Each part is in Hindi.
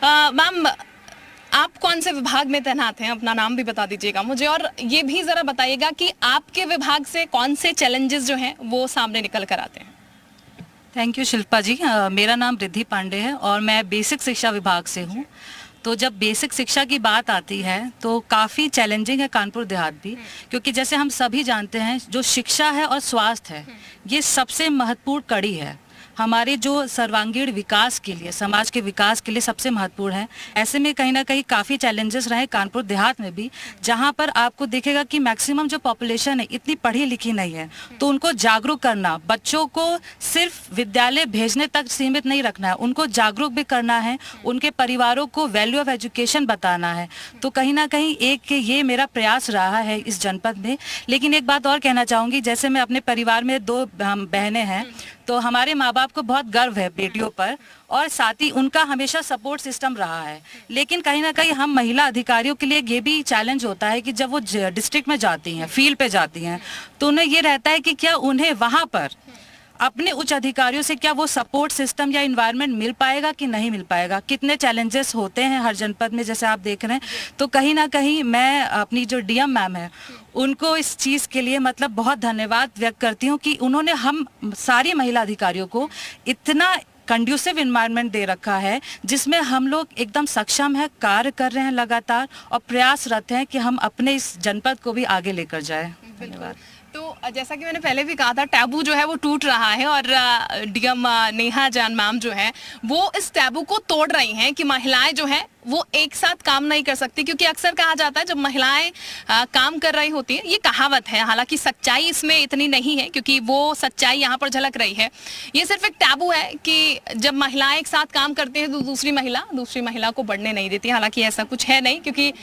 मैम, आप कौन से विभाग में तैनात हैं? अपना नाम भी बता दीजिएगा मुझे, और ये भी ज़रा बताइएगा कि आपके विभाग से कौन से चैलेंजेस जो हैं वो सामने निकल कर आते हैं। थैंक यू शिल्पा जी। मेरा नाम रिद्धि पांडे है और मैं बेसिक शिक्षा विभाग से हूँ। तो जब बेसिक शिक्षा की बात आती है तो काफ़ी चैलेंजिंग है कानपुर देहात भी, क्योंकि जैसे हम सभी जानते हैं जो शिक्षा है और स्वास्थ्य है ये सबसे महत्वपूर्ण कड़ी है हमारे जो सर्वांगीण विकास के लिए, समाज के विकास के लिए सबसे महत्वपूर्ण है। ऐसे में कहीं ना कहीं काफ़ी चैलेंजेस रहे कानपुर देहात में भी, जहां पर आपको दिखेगा कि मैक्सिमम जो पॉपुलेशन है इतनी पढ़ी लिखी नहीं है। तो उनको जागरूक करना, बच्चों को सिर्फ विद्यालय भेजने तक सीमित नहीं रखना है, उनको जागरूक भी करना है, उनके परिवारों को वैल्यू ऑफ एजुकेशन बताना है। तो कहीं ना कहीं एक ये मेरा प्रयास रहा है इस जनपद में। लेकिन एक बात और कहना चाहूँगी, जैसे मैं अपने परिवार में 2 बहनें हैं, तो हमारे माँ बाप को बहुत गर्व है बेटियों पर, और साथ ही उनका हमेशा सपोर्ट सिस्टम रहा है। लेकिन कहीं ना कहीं हम महिला अधिकारियों के लिए ये भी चैलेंज होता है कि जब वो डिस्ट्रिक्ट में जाती हैं, फील्ड पे जाती हैं, तो उन्हें ये रहता है कि क्या उन्हें वहाँ पर अपने उच्च अधिकारियों से क्या वो सपोर्ट सिस्टम या इन्वायरमेंट मिल पाएगा कि नहीं मिल पाएगा। कितने चैलेंजेस होते हैं हर जनपद में, जैसे आप देख रहे हैं। तो कहीं ना कहीं मैं अपनी जो डीएम मैम है उनको इस चीज़ के लिए मतलब बहुत धन्यवाद व्यक्त करती हूँ कि उन्होंने हम सारी महिला अधिकारियों को इतना कंड्यूसिव इन्वायरमेंट दे रखा है जिसमें हम लोग एकदम सक्षम है, कार्य कर रहे हैं लगातार और प्रयासरत हैं कि हम अपने इस जनपद को भी आगे लेकर जाए। धन्यवाद। तो जैसा कि मैंने पहले भी कहा था, टैबू जो है वो टूट रहा है और डीएम नेहा जान मैम जो है वो इस टैबू को तोड़ रही हैं कि महिलाएं जो हैं वो एक साथ काम नहीं कर सकती। क्योंकि अक्सर कहा जाता है जब महिलाएं काम कर रही होती हैं, ये कहावत है, हालांकि सच्चाई इसमें इतनी नहीं है क्योंकि वो सच्चाई यहाँ पर झलक रही है। ये सिर्फ एक टैबू है कि जब महिलाएं एक साथ काम करते हैं तो दूसरी महिला को बढ़ने नहीं देती। हालांकि ऐसा कुछ है नहीं, क्योंकि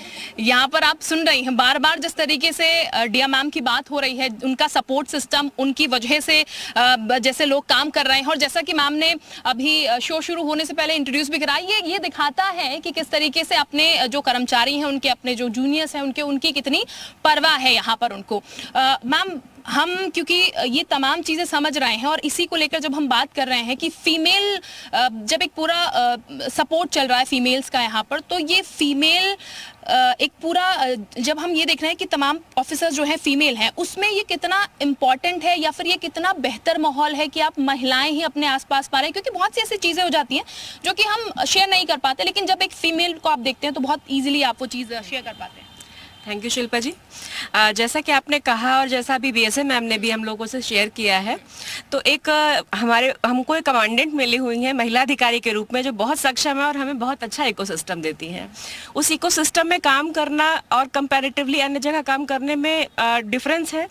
यहाँ पर आप सुन रही हैं बार बार जिस तरीके से डीएम मैम की बात हो रही है, उनका सपोर्ट सिस्टम, उनकी वजह से जैसे लोग काम कर रहे हैं। और जैसा कि मैम ने अभी शो शुरू होने से पहले इंट्रोड्यूस भी कराया, ये दिखाता है कि किस तरीके से अपने जो कर्मचारी हैं, उनके अपने जो जूनियर्स हैं, उनकी कितनी परवाह है यहाँ पर उनको। मैम, हम क्योंकि ये तमाम चीज़ें समझ रहे हैं और इसी को लेकर जब हम बात कर रहे हैं कि फीमेल, जब एक पूरा सपोर्ट चल रहा है फीमेल्स का यहाँ पर, तो ये फीमेल एक पूरा, जब हम ये देख रहे हैं कि तमाम ऑफिसर्स जो हैं फीमेल हैं, उसमें ये कितना इम्पॉर्टेंट है या फिर ये कितना बेहतर माहौल है कि आप महिलाएं ही अपने आसपास पा रहे हैं। क्योंकि बहुत सी ऐसी चीज़ें हो जाती हैं जो कि हम शेयर नहीं कर पाते, लेकिन जब एक फीमेल को आप देखते हैं तो बहुत ईजिली आप वो चीज़ शेयर कर पाते हैं। थैंक यू शिल्पा जी। जैसा कि आपने कहा और जैसा अभी बीएसए मैम ने भी हम लोगों से शेयर किया है, तो एक हमको एक कमांडेंट मिली हुई है महिला अधिकारी के रूप में जो बहुत सक्षम है और हमें बहुत अच्छा इकोसिस्टम देती हैं। उस इकोसिस्टम में काम करना और कंपैरेटिवली अन्य जगह काम करने में डिफरेंस है।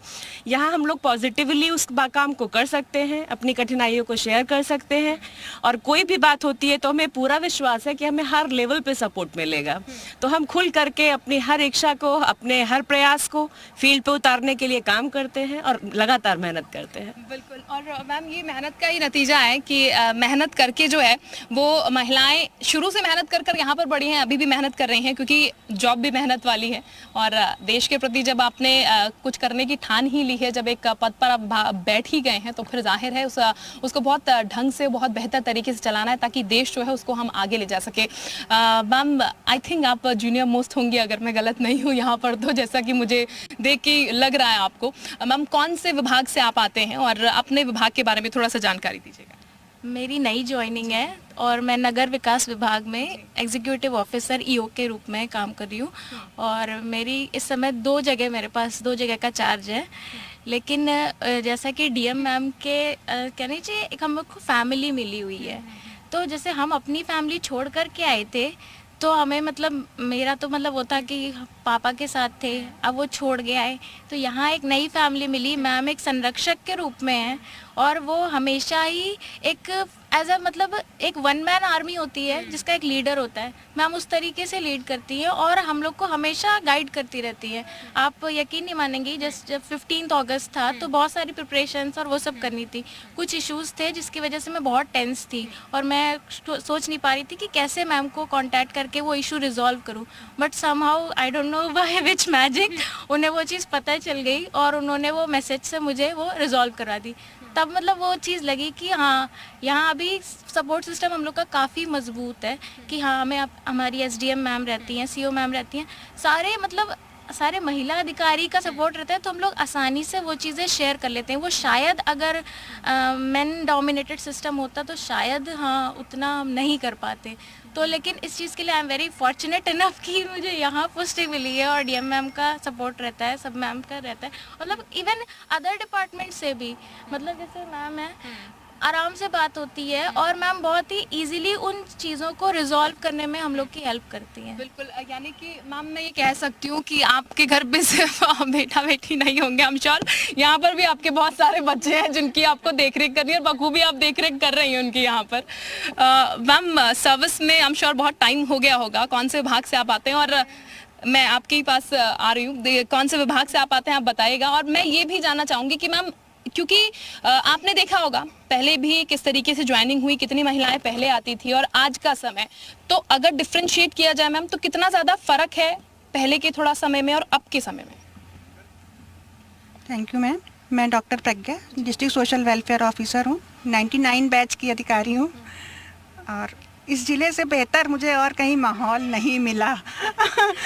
यहाँ हम लोग पॉजिटिवली उस काम को कर सकते हैं, अपनी कठिनाइयों को शेयर कर सकते हैं, और कोई भी बात होती है तो हमें पूरा विश्वास है कि हमें हर लेवल पे सपोर्ट मिलेगा। तो हम खुल करके अपनी हर इच्छा को, अपने हर प्रयास को फील्ड पे उतारने के लिए काम करते हैं और लगातार मेहनत करते हैं। बिल्कुल। और मैम, ये मेहनत का ही नतीजा है कि मेहनत करके जो है वो महिलाएं शुरू से मेहनत कर यहाँ पर बढ़ी हैं, अभी भी मेहनत कर रही हैं, क्योंकि जॉब भी मेहनत वाली है। और देश के प्रति जब आपने कुछ करने की ठान ही ली है, जब एक पद पर आप बैठ ही गए हैं, तो फिर जाहिर है उसको बहुत ढंग से, बहुत बेहतर तरीके से चलाना है ताकि देश जो है उसको हम आगे ले जा सके। मैम, आई थिंक आप जूनियर मोस्ट होंगी अगर मैं गलत नहीं हूँ यहाँ पर, तो जैसा कि मुझे देख के लग रहा है आपको। मैम, कौन से विभाग से आप आते हैं और अपने विभाग के बारे में थोड़ा सा जानकारी दीजिएगा। मेरी नई ज्वाइनिंग है और मैं नगर विकास विभाग में एग्जीक्यूटिव ऑफिसर ईओ के रूप में काम कर रही हूँ। और मेरी इस समय मेरे पास दो जगह का चार्ज है। लेकिन जैसा कि डीएम मैम के कहने चाहिए, एक हमको फैमिली मिली हुई है। तो जैसे हम अपनी फैमिली छोड़ कर के आए थे, तो हमें मतलब मेरा तो मतलब वो था कि पापा के साथ थे, अब वो छोड़ के आए, तो यहाँ एक नई फैमिली मिली। मैम एक संरक्षक के रूप में है और वो हमेशा ही एक एज अ मतलब एक वन मैन आर्मी होती है जिसका एक लीडर होता है, मैम उस तरीके से लीड करती है और हम लोग को हमेशा गाइड करती रहती है। आप यकीन नहीं मानेंगी, जब 15 अगस्त था तो बहुत सारी प्रिपरेशंस और वो सब करनी थी। कुछ इश्यूज थे जिसकी वजह से मैं बहुत टेंस थी और मैं सोच नहीं पा रही थी कि कैसे मैम को कांटेक्ट करके वो इशू रिजॉल्व करूं। But somehow I don't know by which magic उन्हें वो चीज़ पता चल गई और उन्होंने वो मैसेज से मुझे वो रिजॉल्व करा दी। तब मतलब वो चीज़ लगी कि हाँ, यहाँ अभी सपोर्ट सिस्टम हम लोग का काफ़ी मजबूत है कि हाँ, हमें हमारी एसडीएम मैम रहती हैं, सीओ मैम रहती हैं, सारे मतलब सारे महिला अधिकारी का सपोर्ट रहता है, तो हम लोग आसानी से वो चीज़ें शेयर कर लेते हैं। वो शायद अगर मेन डोमिनेटेड सिस्टम होता तो शायद हाँ उतना हम नहीं कर पाते। तो लेकिन इस चीज़ के लिए I am very fortunate enough कि मुझे यहाँ पोस्टिंग मिली है और डीएम मैम का सपोर्ट रहता है, सब मैम का रहता है, मतलब इवन अदर डिपार्टमेंट से भी, मतलब जैसे मैम है आराम से बात होती है और मैम बहुत ही इजीली उन चीज़ों को रिजॉल्व करने में हम लोग की हेल्प करती हैं। बिल्कुल, यानी कि मैम मैं ये कह सकती हूँ कि आपके घर पे सिर्फ बेटा बेटी नहीं होंगे, हम श्योर यहाँ पर भी आपके बहुत सारे बच्चे हैं जिनकी आपको देख रेख करनी है और बखूबी आप देख रेख कर रही हैं उनकी यहाँ पर। मैम सर्विस में हम श्योर बहुत टाइम हो गया होगा, कौन से विभाग से आप आते हैं? और मैं आपके ही पास आ रही हूँ, कौन से विभाग से आप आते हैं आप बताइएगा। और मैं ये भी जानना चाहूँगी कि मैम, क्योंकि आपने देखा होगा पहले भी किस तरीके से ज्वाइनिंग हुई, कितनी महिलाएं पहले आती थी और आज का समय, तो अगर डिफरेंशिएट किया जाए मैम तो कितना ज़्यादा फर्क है पहले के थोड़ा समय में और अब के समय में? Thank you ma'am. मैं डॉक्टर प्रज्ञा, डिस्ट्रिक्ट सोशल वेलफेयर ऑफिसर हूँ, 99 बैच की अधिकारी हूँ और इस ज़िले से बेहतर मुझे और कहीं माहौल नहीं मिला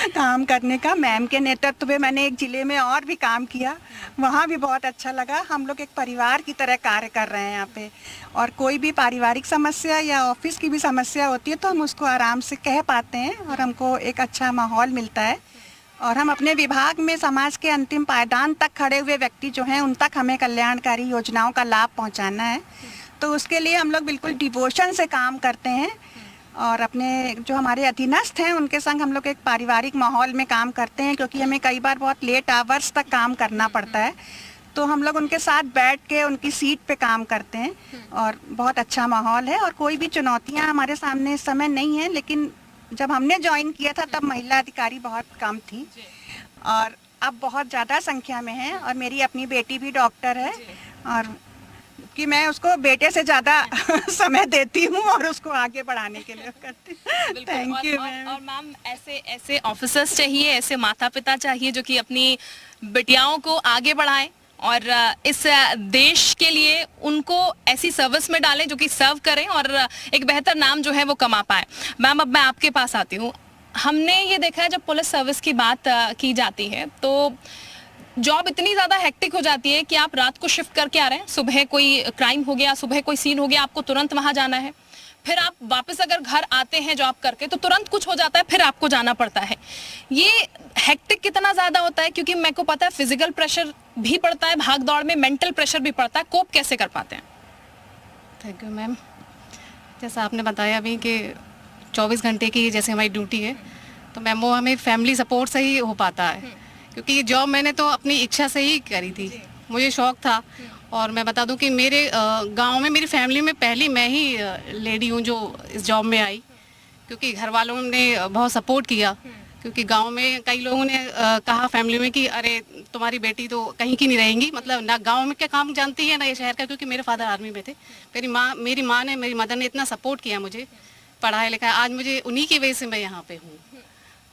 काम करने का। मैम के नेतृत्व में मैंने एक ज़िले में और भी काम किया, वहाँ भी बहुत अच्छा लगा। हम लोग एक परिवार की तरह कार्य कर रहे हैं यहाँ पे, और कोई भी पारिवारिक समस्या या ऑफिस की भी समस्या होती है तो हम उसको आराम से कह पाते हैं और हमको एक अच्छा माहौल मिलता है। और हम अपने विभाग में समाज के अंतिम पायदान तक खड़े हुए व्यक्ति जो हैं उन तक हमें कल्याणकारी योजनाओं का लाभ पहुँचाना है, तो उसके लिए हम लोग बिल्कुल डिवोशन से काम करते हैं और अपने जो हमारे अधीनस्थ हैं उनके संग हम लोग एक पारिवारिक माहौल में काम करते हैं, क्योंकि हमें कई बार बहुत लेट आवर्स तक काम करना पड़ता है, तो हम लोग उनके साथ बैठ के उनकी सीट पे काम करते हैं और बहुत अच्छा माहौल है। और कोई भी चुनौतियां हमारे सामने इस समय नहीं है, लेकिन जब हमने ज्वाइन किया था तब महिला अधिकारी बहुत कम थी और अब बहुत ज़्यादा संख्या में है। और मेरी अपनी बेटी भी डॉक्टर है और कि मैं उसको बेटे से ज़्यादा समय देती हूँ और उसको आगे बढ़ाने के लिए करती हूँ। Thank you ma'am. और मैम ऐसे ऑफिसर्स चाहिए, ऐसे माता पिता चाहिए जो कि अपनी बिटियाओं को आगे बढ़ाएं और इस देश के लिए उनको ऐसी सर्विस में डालें जो कि सर्व करें और एक बेहतर नाम जो है वो कमा पाए। मैम अब मैं आपके पास आती हूँ। हमने ये देखा है जब पुलिस सर्विस की बात की जाती है तो जॉब इतनी ज़्यादा हेक्टिक हो जाती है कि आप रात को शिफ्ट करके आ रहे हैं, सुबह कोई क्राइम हो गया, सुबह कोई सीन हो गया, आपको तुरंत वहाँ जाना है, फिर आप वापस अगर घर आते हैं जॉब करके तो तुरंत कुछ हो जाता है, फिर आपको जाना पड़ता है। ये हेक्टिक कितना ज़्यादा होता है, क्योंकि मेरे को पता है फिजिकल प्रेशर भी पड़ता है, भाग दौड़ में मेंटल प्रेशर भी पड़ता है, कोप कैसे कर पाते हैं? Thank you ma'am. जैसा आपने बताया अभी कि 24 घंटे की जैसे हमारी ड्यूटी है, तो मैम वो हमें फैमिली सपोर्ट से ही हो पाता है, क्योंकि ये जॉब मैंने तो अपनी इच्छा से ही करी थी, मुझे शौक था। और मैं बता दूं कि मेरे गांव में मेरी फैमिली में पहली मैं ही लेडी हूं जो इस जॉब में आई, क्योंकि घर वालों ने बहुत सपोर्ट किया। क्योंकि गांव में कई लोगों ने कहा फैमिली में कि अरे तुम्हारी बेटी तो कहीं की नहीं रहेंगी, मतलब ना गांव में क्या काम जानती है ना ये शहर का, क्योंकि मेरे फादर आर्मी में थे। मेरी माँ ने, मेरी मदर ने इतना सपोर्ट किया मुझे, पढ़ाया लिखाया, आज मुझे उन्हीं की वजह से मैं यहाँ पे हूँ।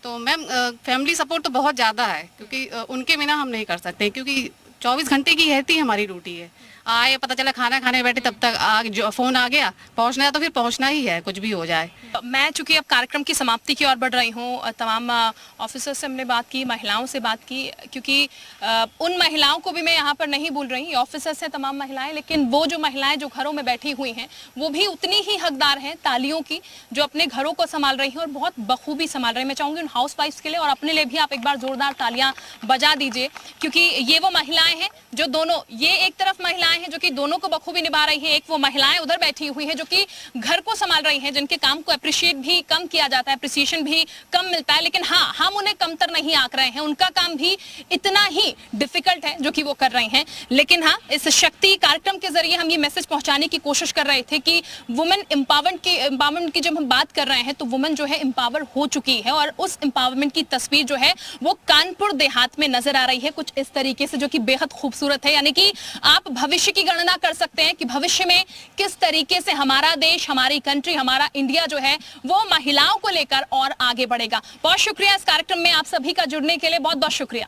तो मैम फैमिली सपोर्ट तो बहुत ज़्यादा है, क्योंकि उनके बिना हम नहीं कर सकते, क्योंकि 24 घंटे की रहती है हमारी ड्यूटी है। आए पता चला खाना खाने बैठे तब तक फ़ोन आ गया, पहुंचना है तो फिर पहुंचना ही है, कुछ भी हो जाए। मैं चूंकि अब कार्यक्रम की समाप्ति की ओर बढ़ रही हूँ, तमाम ऑफिसर्स से हमने बात की, महिलाओं से बात की, क्योंकि उन महिलाओं को भी मैं यहाँ पर नहीं भूल रही, ऑफिसर्स हैं तमाम महिलाएं, लेकिन वो जो महिलाएं जो घरों में बैठी हुई हैं वो भी उतनी ही हकदार हैं तालियों की, जो अपने घरों को संभाल रही हैं और बहुत बखूबी संभाल रही हैं। मैं चाहूँगी उन हाउस वाइफ्स के लिए और अपने लिए भी आप एक बार जोरदार तालियां बजा दीजिए, क्योंकि ये वो महिलाएं हैं जो दोनों, ये एक तरफ महिलाएं हैं जो कि दोनों को बखूबी निभा रही हैं, एक वो महिलाएं उधर बैठी हुई हैं जो कि घर को संभाल रही हैं, जिनके काम को अप्रिशिएट भी कम किया जाता है, अप्रिसिएशन भी कम मिलता है, लेकिन हाँ, हम उन्हें कमतर नहीं आंक रहे हैं, उनका काम भी इतना ही डिफिकल्ट है जो कि वो कर रही हैं। लेकिन हाँ, इस शक्ति कार्यक्रम के जरिए हम ये मैसेज पहुंचाने की कोशिश कर रहे थे कि वुमेन एम्पावरमेंट की जब हम बात कर रहे हैं तो वुमेन जो है एम्पावर हो चुकी है, और उस एम्पावरमेंट की तस्वीर जो है वो कानपुर देहात में नजर आ रही है कुछ इस तरीके से, जो कि बेहद खूबसूरत है। यानी कि आप भविष्य की गणना कर सकते हैं कि भविष्य में किस तरीके से हमारा देश, हमारी कंट्री, हमारा इंडिया जो है वो महिलाओं को लेकर और आगे बढ़ेगा। बहुत शुक्रिया इस कार्यक्रम में आप सभी का जुड़ने के लिए, बहुत बहुत शुक्रिया।